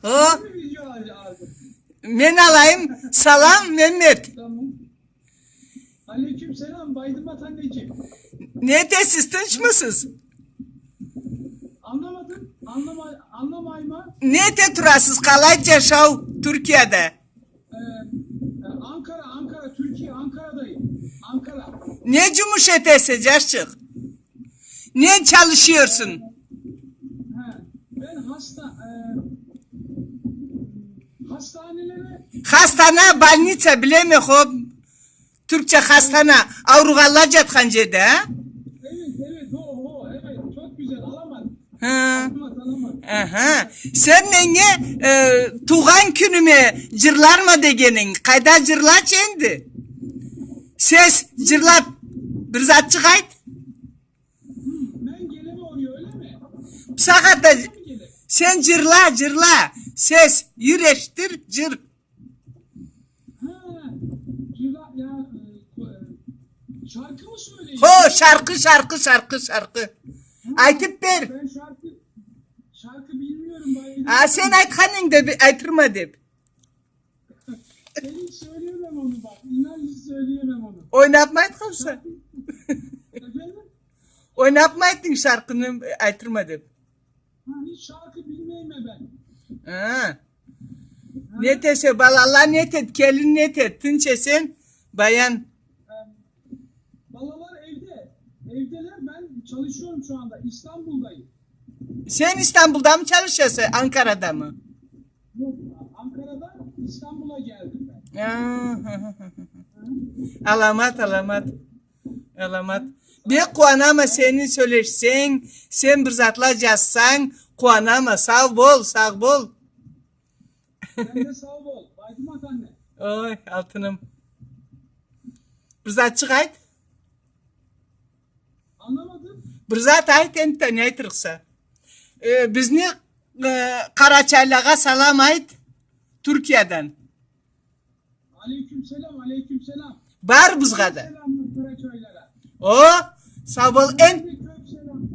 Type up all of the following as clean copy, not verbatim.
O, Bir video aldım. men alayım. Salam Mehmet. Tamam. Aleyküm selam Baydımat anneciğim. Ne tesiz tinç mısınız? Anlamadım. Anlamayma. Ne te turasız kalayca şav Türkiye'de? Ankara, Türkiye, Ankara'dayım. Ankara. Ne cumuş etesi Caşçık? Ne çalışıyorsun? Ben hastanelere Hastane, balnitsa bile mi hop? Türkçe hastane, Avrugalıca tıkancede ha? evet evet çok güzel alamadım. Ha. Alamadım. Aha. Sen beni tuğan günüme cırlar mı degenin? Kayda cırla çendi. Ses cırlap bir zat çıkayt. Ben geleme oluyor öyle mi? Sakatta Gele. sen cırla. Ses yüreştir cır. Cila ya şarkı mı söyleyeyim? Ho şarkı. Aytıp ver. Ben şarkı bilmiyorum Baydımat. Ha sen aytkanın da aytırma dep. Ben hiç söyleyemem onu bak. İnan hiç söyleyemem onu. Oynatmayt kalsa. Efendim? Oynatmaytın şarkını aytırma dep. Hiç şarkı bilmeyim ben. Ha. Ne tese balala ne tet kelin ne tet tınçesen bayan. Balalar evde. Evdeler ben çalışıyorum şu anda. İstanbul'dayım. Sen İstanbul'da mı çalışıyorsun Ankara'da mı? Yok Ankara'da İstanbul'a geldim ben. Alamat. Bir kuanama seni söylersen, sen bir zatla yazsan, kuanama sağ bol. Ben de sağ ol. Baydımat anne. Oy altınım. Bir zat çıkayt. Anlamadım. Bir zat ayt ente ne aytırıksa. Bizni Karaçaylağa salam ayt Türkiye'den. Aleyküm selam. Bar bizgada. Selamlar Karaçaylara. O sağ ol en Bir kök selam.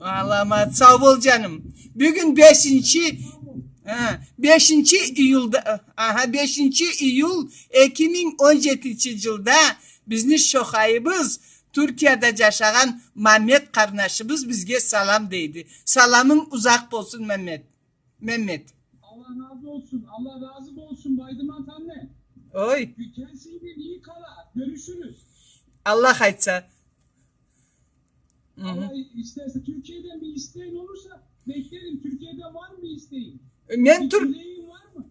alamat sağ ol canım. Bugün 5. iyulda 5. iyul 2017 yılda bizni şohayımız Türkiye'de yaşayan Mehmet kardeşimiz bizge salam deydi. Salamın uzak olsun Mehmet. Allah razı olsun Baydımat anne. Oy Kendisiyle iyi kala. Görüşürüz. Allah haytsa. Allah isterse Türkiye'den bir isteğin olursa beklerim. Türkiye'den var mı bir isteğin? Men Dileğin var mı?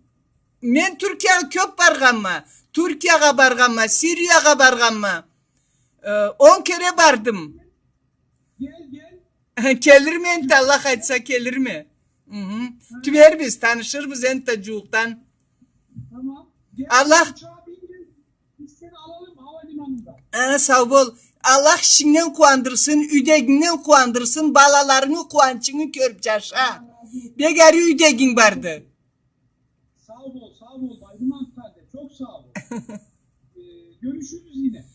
Men Türkiye'ye köp barganma. Türkiye'ye barganma. Suriye'ye barganma. 10 kere bardım. Gel. Gelir mi ente Allah haytsa gelir mi? Tüver biz tanışır biz ente cuğuktan. Tamam. Gel. Allah- Uçağa bin gel. Biz seni alalım havalimanında. Sağ ol. Allah işinden kuandırsın, üdeginden kuandırsın, balalarını kuançını körüp yaşa. Ne geri üdegin vardı. Sağ ol Baydımat kardeş. Çok sağ ol. Görüşürüz yine.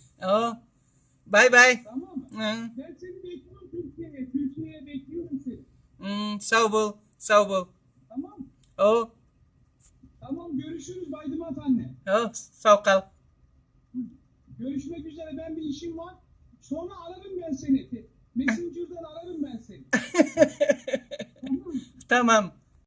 Bay. Tamam mı? Hı. Ben seni bekliyorum Türkiye'ye. Türkiye'ye bekliyorum seni. Sağ ol. Tamam. O, Tamam görüşürüz Baydımat anne. sağ kal. Görüşmek üzere ben bir işim var. Sonra ararım ben seni. Messenger'dan ararım ben seni. Tamam mı? Tamam.